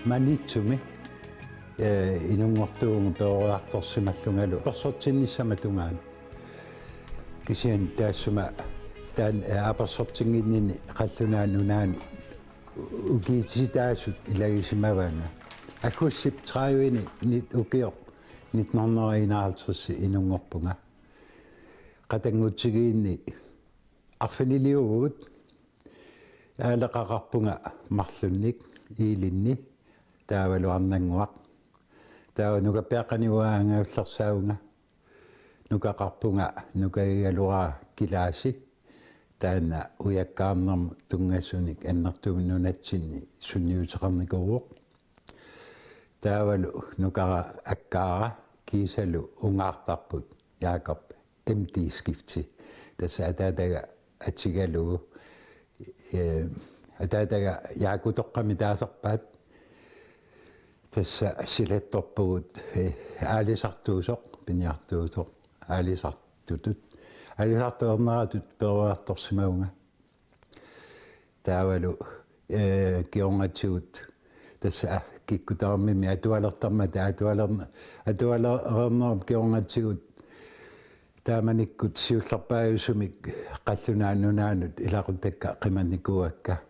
manitsumi inungortuungu peoriartorsimallugalu persortinnissamatungaani kisian taassuma taan apersortinginnini qallunaannunaani ukiitisitaasut ilagisimavanga akussip 30 nit ukioq 1951 inungorpunga qatangutsigiinni arfaniliugut аалеқақарпунга марлунник иилинни таавалуарнангуақ таава нукапеақаниуаангауллерсаунга нукақарпунга нукаигалуара килааси таана уяккаарнерму тунгасуник аннартугу нунатсинни сунниутеқарникууоқ таавалу нукара аккаара кисалу унгаартарпут Jakob MD skifti таса атаатага атигалугу атаатага яакутоққами таасерпаат тасса силатторпугут аалисартуусоқ пиниартуусоқ аалисартутут аалисартуернератут перуарторсимаунга таавалу кионгатсуут тасса киккутаармими атуалертармата атуалернерм кионгатсуут тааманиккут сиуллерпааюсумик қаллунааннунаанут илақутакка қиманникуакка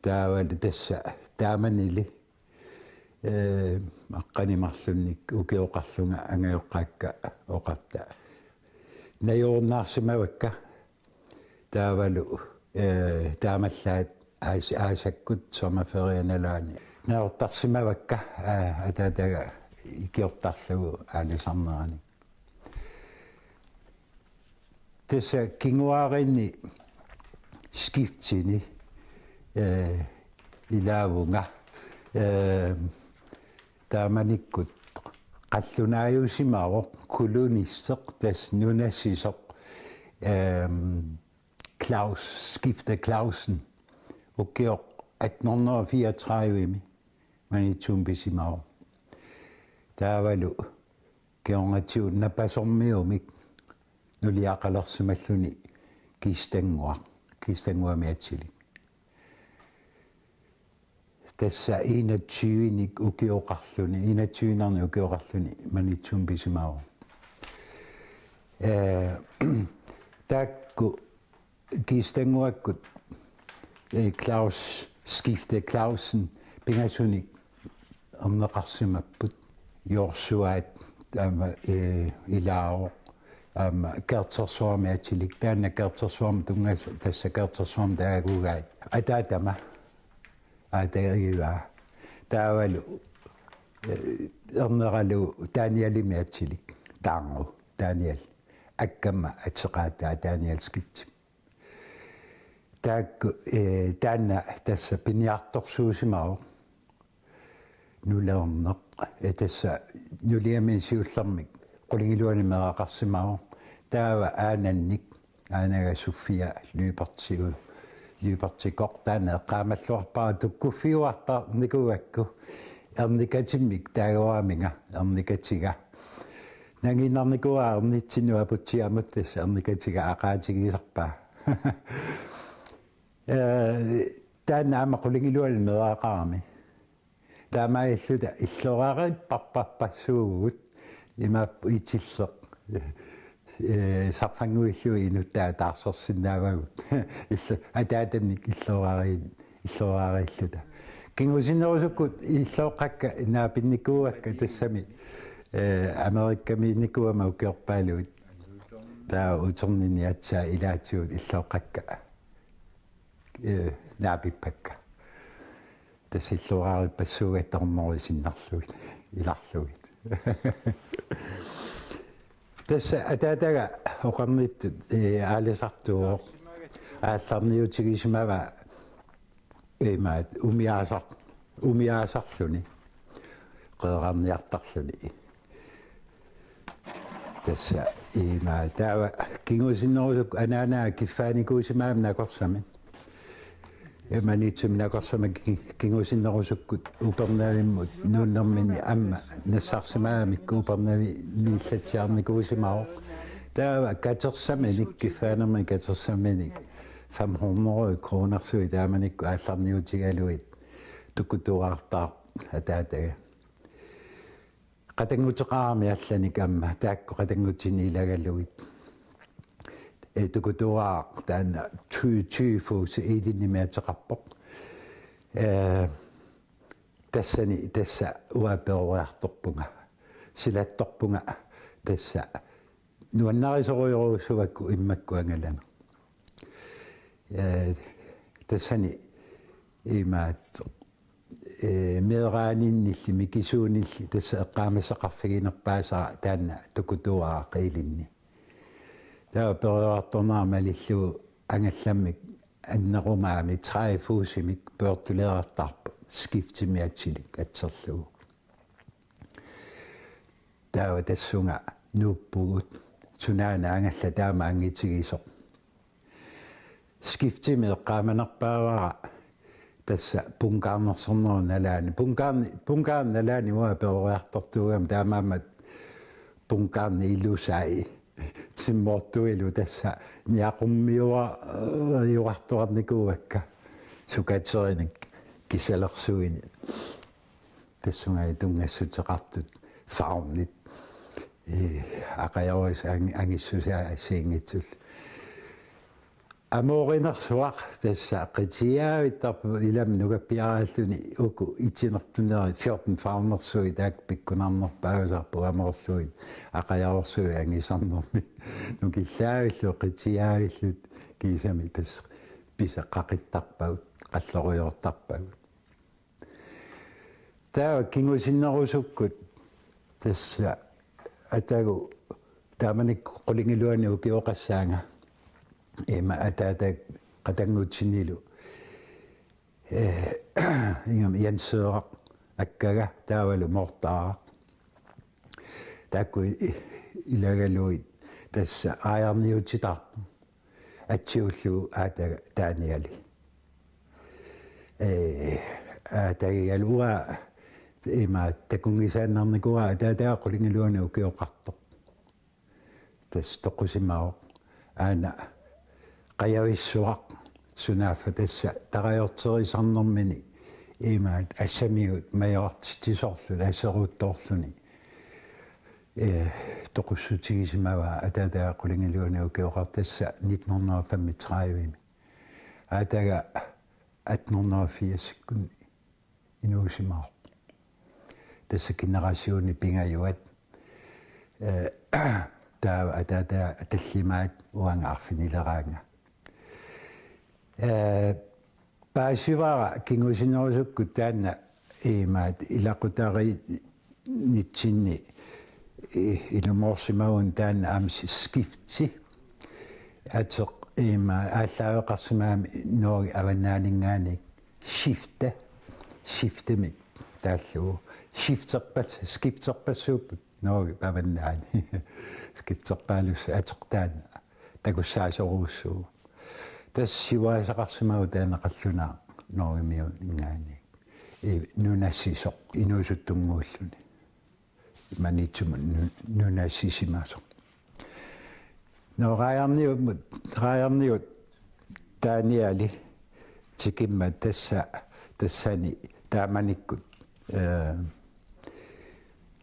таавали тасса тааманили аққанимарлунник укиоқарлунга ангайоққаакка оқарта наёорнаарсимавакка таавалу таамаллаат аасаккут сомаферианалаани наортарсимавакка атаатага икиортарлугу аалисарнерани тесса кингуаринни скифтини илаавунга тааманиккут қаллунааюсимаавоқ колониссеқ тас нунассисоқ Claus Skifte Clausen уккиоқ 1834 манитсумбисимаав таавалу кионгатиу напасормиумик нулиақалерсималлуни кистангуамиатсилик тасса 21ник укиоқарлуни 21нерни укиоқарлуни манитсумбисимаав такку кистангуаккут Claus Skifte Clausen пингасуник амнеқарсимаппут йорсуаат таама илаао кэртерсуармиатилик таана кэртерсуарм тунгас тасса кэртерсуарм таагугай атаатама атаагива таавалу эрнералу таниалимиатилик таангу таниал аккама атсеқаатаа таниал скифти таак таана тасса пиниарторсуусимао нулаорнеқ тасса нулиамин сиуллермик qulingilluani meaqarsimao taava aanannik aanaga Sofia lyupartikoq taana eqqaamalluarpaa tukkuffiuartar nikuakku ernikatimmik taaguaaminga ernikatiga nanginarnikuaa ernitsinua putsiamut tassa ernikatiga aqaatigisarpaa taana ama qulingilluani meaqarami taamailluta illoraqipparpappassuugut имап итиллеқ сарфангуиллуи инуттаа таарсерсиннаавагут илла атаатанник иллораариллута кингусинерусуккут иллооққакка наапинникууакка тассами америкками никуама укиорпаалуит таа утернини атсаа илаатсуут иллооққакка наапиппакка тассиллораариппассуугаттарморисиннарлуит иларлуит тасса атаатага оқарниттут аалисартуоқ аалларниутигисимава эмаат умиаасарлуни қеэқарниартарлуни тасса эмаа таава кингусиннерусук анаанаа киффааникуусимаам накорсами манитсуминакорсама кингусиннерусуккут упернаавиммут нууннэрмини амма нассарсимаамикку упернави мииллатсиарникуусимао таава катерсаминик киффаанерми катерсаминик 500 кронерсуи тааманикку аалларниутигалуит туккутуаартаа атаатага qatangutеqarmi allanik amma taakko qatangutini ilagalugit tukuturaaq taanna 20 ilinnimeateqarpoq tassani tassa uaperuartorpunga silattorpunga tassa nuannarisoruyorusuvakku immakkuangalana tassani imaat meeraaninilli mikisuunilli tassa eqqaamasseqarfiginerpaasa taanna tukuturaa qiilinni taa periortornaarmalillu angallammik annerumaami træfuusimik pørtulerartarpa skiftimiatsilik atserlugu taa tassunga nuuppugut sunaana angalla taama angitigisoq skiftimi eqqaamanarpaavara tassa punkaarnersornerunalaani punkaarnalaani ua periortortuugam taamaammat punkaarni illusaai timmoortuilu tassa niaqummiua juartuarnikuuvakka sukatserinik kisalersuini tassungai tungassutеqartut farmnit aqajaruis angissusaa siingitsul amorinersuaq tassa qitiaavittarpu ilam nugappiaraalluni uku itinertuneri 14 farmersui taak pikkunarnerpaagusarpu amorsuit aqajarursui angisarnermi nukillaavilluu qitiaavillut kiisami tass pisaqqaqittarpagut qallerujortarpagut taa kingusinnerusukkut tassa atagu taamanik qulingiluani ukioqassaanga ima ataata qatangutsinnilu ingam janseeraq akkaga taavalu mortaaraq taakku ilagaluit tassa aajarniutitarpu atsiullu aataga taaniali aatagigalua ima takungisaannarnikua ataataa qulingiluani ukioqartoq tass toqusimauq aana qajavissuaq sunaafa tassa taqajorterisarnermini imaat assamiut majortisorluni asseruuttorluni toqussutigisimava ataataa qulingiluani ukioqart tassa 1935 aataga 1880 inuusimauq tassa generationi pingajuat taa ataataa tallimaat uangaarfinileraanga paasivara kingusinerusukku taanna imaat ilaqutari nitsinni ilumorsimagun taanna amsi skifti atseq ima ааllaавеқарсимаами нуги аваннаанингааник shiftemi тааллугу shifterpat skifterpassuuput нуги аваннаани skifterpaalus атеқтаана такуссаасоруussuu тассиваасақарсимагу таанеқаллунаа нугимиу ингаани нунассисоқ инуусуттунгууллуни манитсума нунассисимаасоқ Rajarniut taaniali tikimma tassani taamanikkut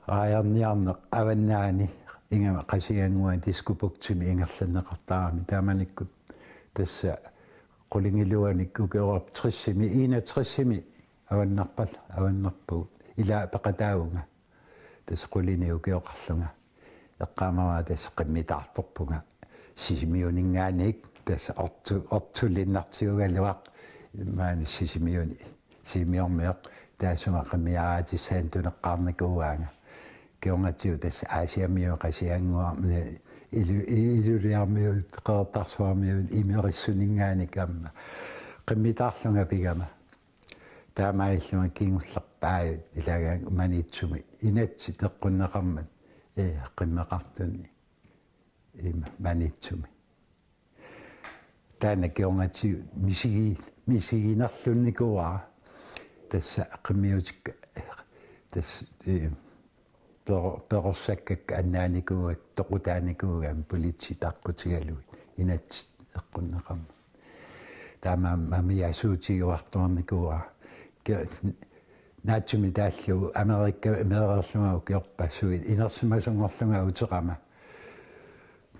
rajarniarneq avannaani ingama qasianguan tiskupuktimi ingerlanneqartaarami taamanikkut tassa qulingiluanik ukeorap 61 avannarpugut ila paqataavunga tass qulini ukeoqarlunga eqqaamava tass qimmitartorpunga sisimiuningaanik tass ortulinnartigugaluaq maani sisimiuni simiormeq taasuma qimmiaraatissaан tuneqqaarnikuuaanga kiornatiu tass aasiamiu qasianguarmi iluliarmiu qeertarsuarmiu imerissuningaanik amma qimmitarlunga pigama taamailluma kingullerpaajut ilagaan manitsumi inatsi teqqunneqarmat qimmeqartuni manitsumi taana kiornatiu misiginerlunnikuaa tassa qimmiutikka tass perossakka annaanikuuak toqutaanikuugam politsitaqqutigaluit inatsi taama mamiasuutigiuartuarnikuaa naatumi taallu Amerikka meererlunga ukiorpassuit inersimasungorlunga uteqama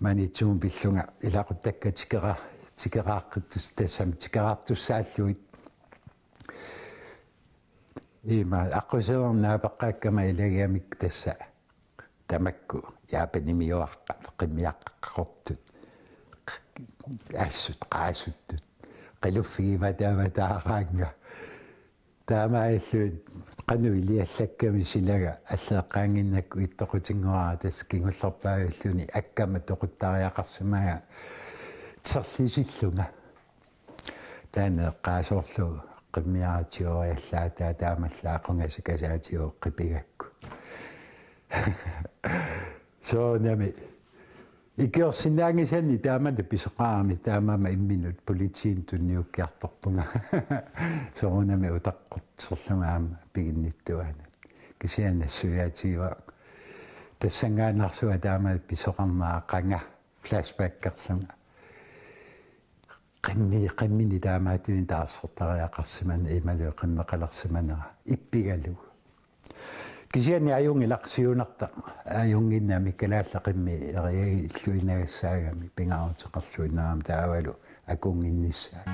manitsum pillunga ilaquttakka tikeraaqittus tassam tikeraartussaalluit ima aquseernaapaqaakkama ilagiamik tassa tamakku yaapanimiuaqqa qimmiaqqaqortut assut qaasuttut qiluffigiva taavataaqaanga taamailluut qanu iliallakkami silaga аллеэккаангиннакку иттоқутингуара тас кингуллерпаагуллуни аккама тоқуттариақарсимага терлисиллунга таана qaasooрлу qimmiaratioриаллаатаа таамаллаақунга сикасаатио қипигакку соонами икиорсинаангисани таамата писоқарами таамама имминут политиин тунниуккиарторпунга соонами утаққортсерлунгаама пигинниттуана кисианассуяатива тассангаанарсуа таамаа писоқарнаа қанга флашбэккерлунга qimmi taamaatini taassartariaqarsimana imalu qimmeqalersimanera ippigalu kisiani ajungilaqsiunarta ajunginnami kalaalla qimmi eriagi illuinagassaagammi pingaarutiqarluinnaam taavalu akunginnissaa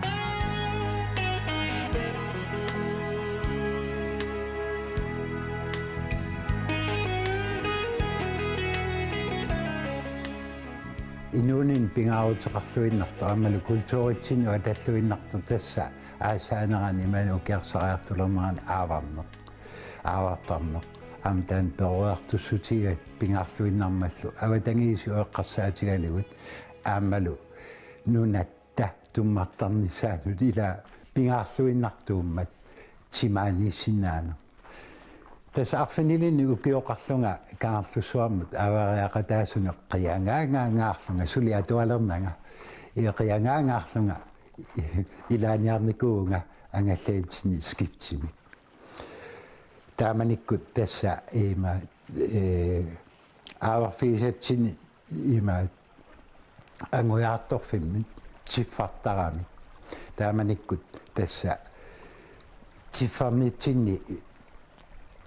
inuunin pingaarutiqarluinnarta ammalu kultuuritsin uatalluinnartu tassa aasaanerani imanu ukiarsariartulernerani aavartarneq amtaan peruartussutigat pingaarluinnarmallu avatangiisu eqqarsaatigalugut aammalu nunatta tummartarnissaanut ila pingaarluinnartuummat timaaniissinnaanu tas arfinilini ukioqarlunga kaarlussuarmut avariaqataasune qiyangaangaarlunga suli atualernanga qiyangaangaarlunga ilaaniarnikuunga angallaitsini skiftsimi taamanikkut tassa ima avarfiisatsini ima angujaartorfimmi tiffartarami taamanikkut tassa tiffarnitsinni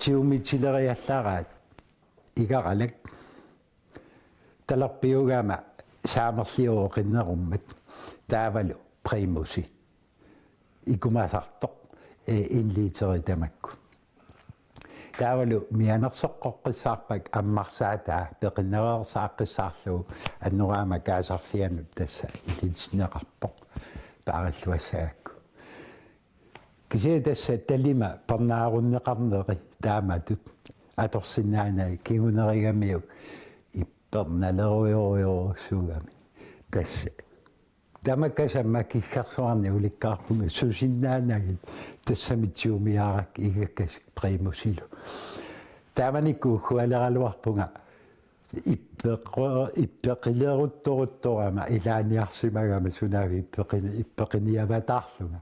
tiumitileriallaraat igaralak talarpiugaama saamerliuoqinnerummat taavalu primusi ikumasartoq inliiteri tamakku taavalu mianersoqqoqqissaarpak ammarsaataa peqinnereersaaqqisaarlugu annuraama kaasarfianut tassa ilitsneqarpoq paaralluassaakku kisia tassa talima parnaarunneqarneri taamatut atorsinnaanai kigunnerigamiuk ippernaleruyoriorsuugami tassa tamakkasamma kikkarsuarni ulikkaarpunga susinnaanagit tassamitiumiaarak igakkas primusilu taamanikku hualeraluarpunga ippeqileruttoruttorama ilaaniarsimagama sunaavi ippeqiniavataarlunga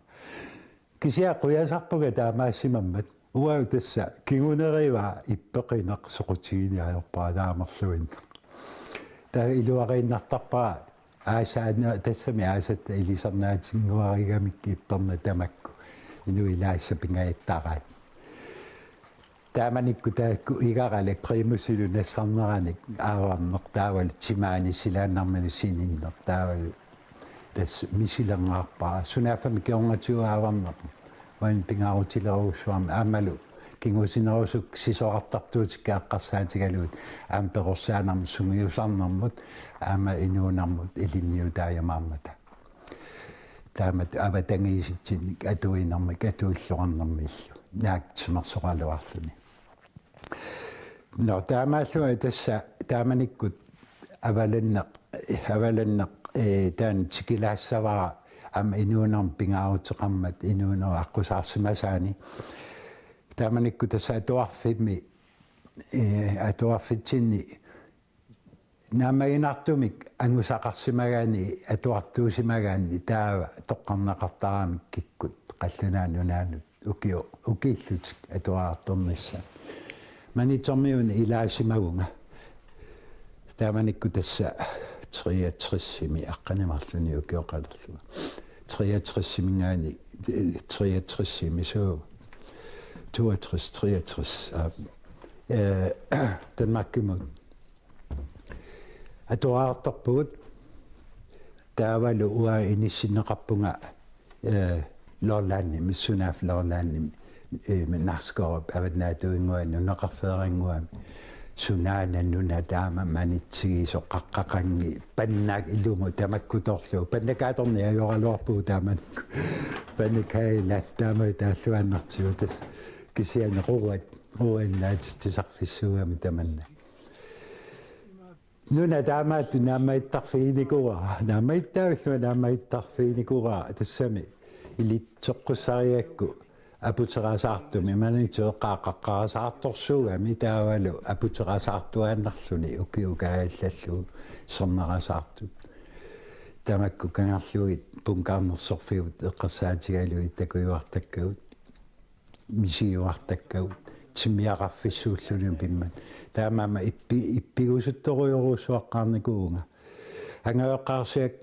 kisia quyasarpuga taamaasimammat uau tassa kiguneriva ippeqineq soqutigiiniajorpaa taamerluin taa iluariinnartarpaa aasaana tassami aasatta ilisernaatinguarigamik ipperna tamakku inu ilaassa pingayattaraat taamanikku taakku igaralak primusilu nassarneranik aavarneq taaval timaani silaannarmanu sininneq taaval tas misilangaarpaa sunaafami kiorngatiuaavarneq wan pingaarutileruussuarmi aammalu kingusinerusuk sisoqartartuutikkaaqqarsaatigaluut aam perorsaanarmi sungiusarnermut aama inuunarmut ilinniutaajamaarmata taamat avatangiisitsinnik atuinarmik atuilluarnermillu naak timersoqaluarluni no taamaalluga tassa taamanikkut avalanneq taan tikilaassavara am inuunarm pingaarutiqarmat inuuner aqusaarsimasaani taamanikku tassa atuarfitsinni naamaginartumik angusaqarsimagaani atuartuusimagaani taava toqqarnaqartaramik kikkut qallunaannunaanut ukiillutik atuartornissa manitermiun ilaasimagunga taamanikku tassa 63 aqqanimarluni ukioqalerluga 63 mingaani 63 misuu 62, 63 Danmarkimut atuaartorpugut taavalu ua inissinneqarpunga lorlaanni missunaaf lorlaanni narskorup avatnaatuinguan nuneqarfeeringuam sunaana nuna taama manitsigiso qaqqaqangi pannaak illumu tamakkutorlu pannakaatorni ajoraluarpuu taamanku pannakaila taama taalluannartigu tas kisiani quvat uannaatissarfissuugami tamanna nuna taamaattu naamaittarfiinikura naamaittarfiinikura tassami ilitsoqqusariakku aputerasaartumi manitsueqqaaqaqqarasaartorsuugami taavalu aputerasaartuaannarluni ukiukaallalluu sornerasaartut tamakku kangarlugit punkaarnersorfigut eqqersaatigaluit takuiuartakkagut misiuartakkagut timiaqarfissuulluni pimmat taamaama ippigusuttoruyoruussuaqqaarnikuunga angaeqqaarsiak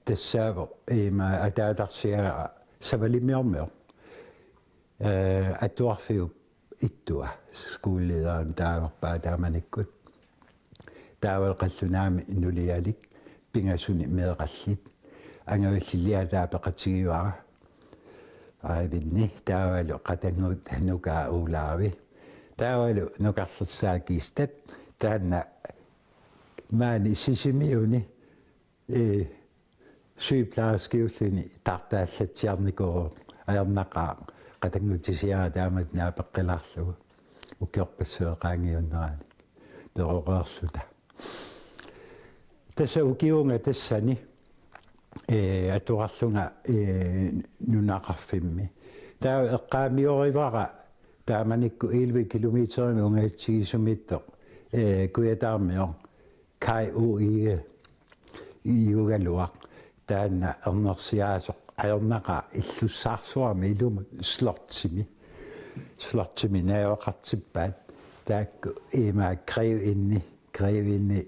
tassaavo ima ataatarsiaga savalimiormeo atuarfiu ittua skuullidaam taagorpaa taamanikkut taaval qallunaami nulialik pingasuni meeqallit angaulliataapeqatigiuara aibinni taavalu qatangut nukaa uulaavi taavalu nukarlussaakiistat taanna maani sisimiuni sygeplejerskeullini tartaallatsiarnikoo ajernaqaa qatangutisiaa taamat naapeqqilarlugu ukiorpassueqaangiunneraani peroqeerluta tassa ukiunga tassani atuarlunga nunaqarfimmi taa eqqaamiorivara taamanikku 11 kilometerimi ungatsigisummittoq kuyataarmior kai uige iugaluaq taanna ernersiaasoq ajernaqa illussaarsuarmi iluma slortimi naajoqartippaat taakku ima kreivinni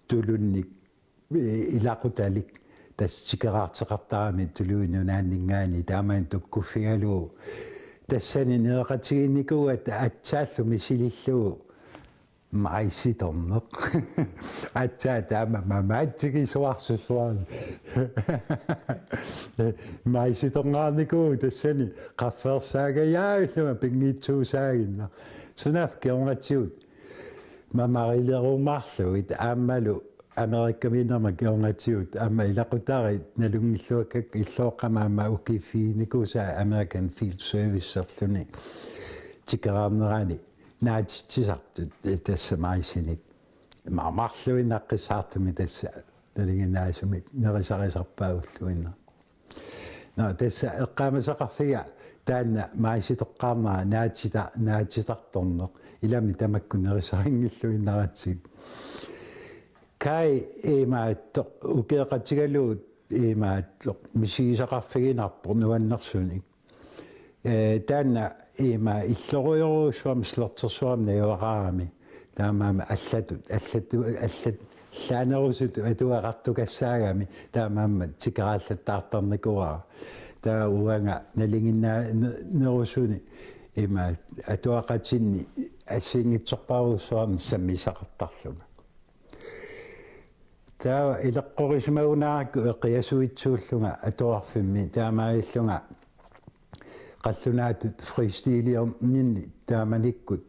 tulunnik ilaqutalik tassикераартеқартарами тулуинунааннингаани таамаан туккуффигалуу тассани неэқатигинникуат атсааллуми силиллуу маиситорнеқ атсаа таама мамаатсигисуарсуссуаани маиситорнаарникуу тассани qaffeersaaгаяаллума пингиитсуусаагинна сунаф кеонгатсиут мамарилерумаарлуит ааммалу Amerikaminama geongatiut ama ilaqutarit nalungilluakak illooqamaama ukifiinikkuusa American Field Service serluni tikeraarnerani naatitsisartut tassa maisinik marmarluin naqqissaartumi tassa nalinginnaasumit nerisariserpaagulluinna no tassa eqqaamasaqarfiga taanna maisitoqqaarnera naatitartorneq ilami tamakku nerisariнгиллуиннератсиг kai imaatto ukeeqatigaluut imaatto misigisaqarfiginarpo nuannersunik taanna ima illoruyuruussuam slortersuam najuaqaarami taamaama allatut llaanerusut atuaqartukassaagami taamaama tikeraallattaartarnikuara taa uanga nalinginnerusuni ima atuaqatinni assingitsorpaarussuam sammisaqartarluma taa ileqqorismaunaakku eqiasuitsuullunga atuarfimmi taamaillunga qallunaatut freestiliorninni taamanikkut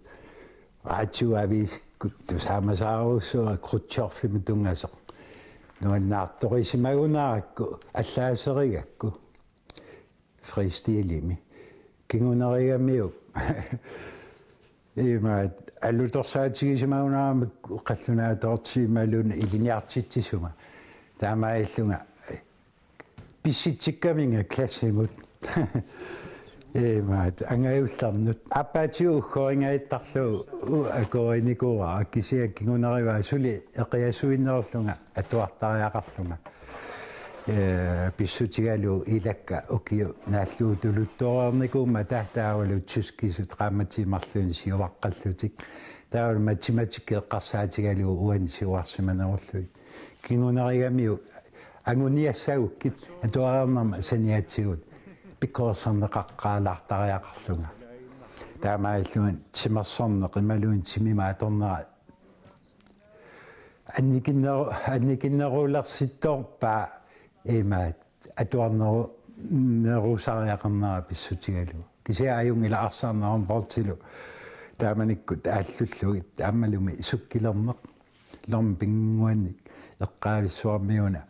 raatsuaviiskut tusaamasaaruussua krutsorfimi tungasoq nuannaartorisimagunaakku allaaserigakku freestilimi kingunerigammiuk imaat аллуторсаатигисимаунаама қаллунааторсималун илиниартитсисума таамаиллунга писситсиккаминга классимут имаат ангаиулларнут аппаатиу уххорингaittарлуу акориникуа кисиаккигунериваа сули эқиасуиннерлунга атуартариақарлунга писсутигалу илакка укиу нааллуу тулуттоорникуумма таахтаавалу тускисут qaamatiimарлуни сиуаққаллутик таавал математикке эққарсаатигалу уан сиуарсиманеруллуи кингунеригамиу таамааллуун тимерсорнеқ ималуун тимимааторнера анникиннерулерситторпаа имаат атуарнеру нерусариақарнера писсутигалу кися аюнгила арсаарнерун портилу тааманиккут ааллуллугит таамалуми исуккилернеқ лорм пингуанник эққаависсуармиуна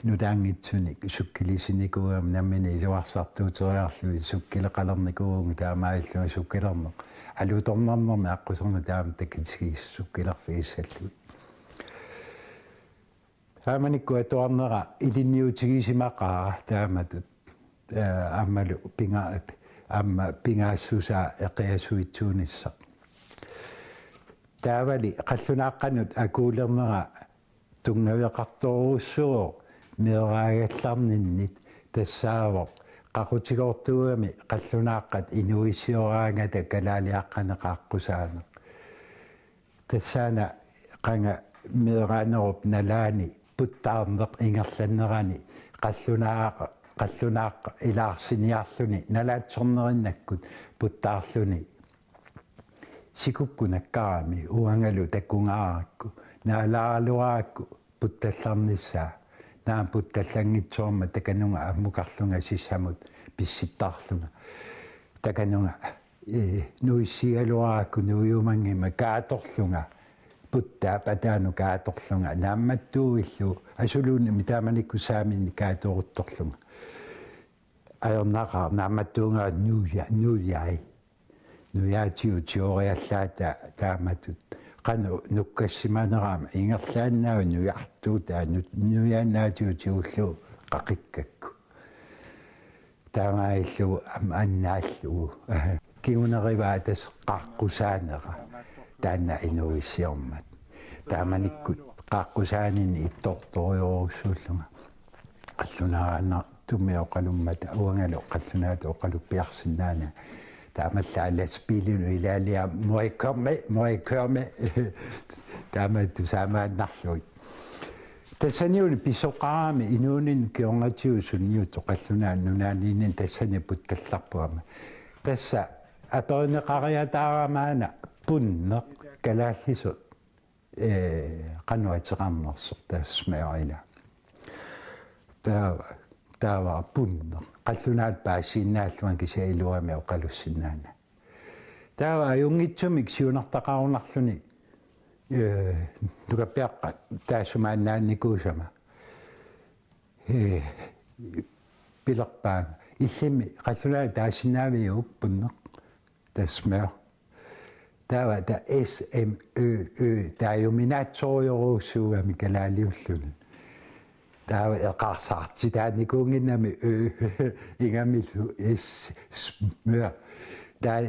нутаангитсуник суккилисиникуам наммини илуарсартуутериарлуи суккилеқалерникуугу таамааллуи суккилернеқ алуторнарнерми аққусерна таама таккитигис суккилерфииссаллуи тааманикку атуарнера илинниутигисимақаа тааматут аммалу пингаассусаа эқиасуитсуунisseq таавали қаллунааққанут акуулернера тунгавеқарторуссуо меэраагалларниннит тассаавоқ қақутигортугами қаллунааққат инуиссиораангата калаалиаққанеқааққусаанеқ тассаана қанга меэраанеруп налаани путтаарнеқ ингерланнерани қаллунааққа илаарсиниарлуни налаатсорнериннаккут путтаарлуни сикуккунаккарами уангалу таккунгааракку наалаалуаакку путталларниссаа наам путталлангитсуарма таканунга аммукарлунга сиссамут писситтаарлунга таканунга нуиссигалуаакку нуиумангима кааторлунга путтаа патаану кааторлунга наамматтууиллу асулууни митааманикку сааминни кааторутторлунга аернақар наамматтуунгаа нуяи нуяатиу теориаллаата тааматут qanu nukkassimanerama ingerlaannau nujartuutaa nuyaannaatigu tiullu qaqikkakku taamaillu annaallugu kiunerivaa tas qaaqqusaanera taanna inuissiormat taamanikkut qaaqqusaanini ittortoriorussuullunga qallunaraanna tummioqalummata uangalu qallunaatu oqaluppiarsinnaana taamalla lastbilinu ilaalia moikørme taamatu saamaannarluit tassaniuni pisoqaami inuunin kiorngatigu sunniutu qallunaan nunaaniinin tassani puttallarpuama tassa aperineqariataaramaana punneq kalaallisut qanuateqarnersoq taasmaorina taava punneq qallunaat paasiinnaallunga kisailuami oqalussinnaana taava ajungitsumik siunartaqarunarluni nukappiaqqa taassumaannaannikuusama pilerpaanga illimi qallunaat taassinnaami uppunneq tasmeo taava ta SMØ taajuminaatsorioruussuugami kalaaliulluni taava eqarsaarti taanikuunginnami ingamillu smør taa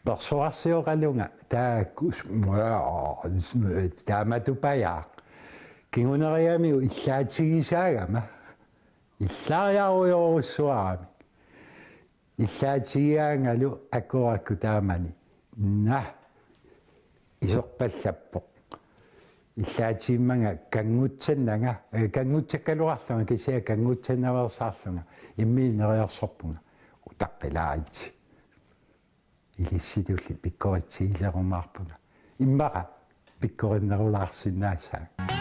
persuarsioqalunga taamatupajaa kinguneriamiu illaatigisaagama illaariaruyorussuarami illaatigiaangalu akkurakku taamani isorpallappoq illaatiimmanga kangutsannanga kangutsakkaluarlunga kisia kangutsannaversaarlunga immiineriorsorpunga utaqqilaaritsi ilissitulli pikkoritsi ilerumaarpunga immaqa pikkorinnerulaarsinnaassaa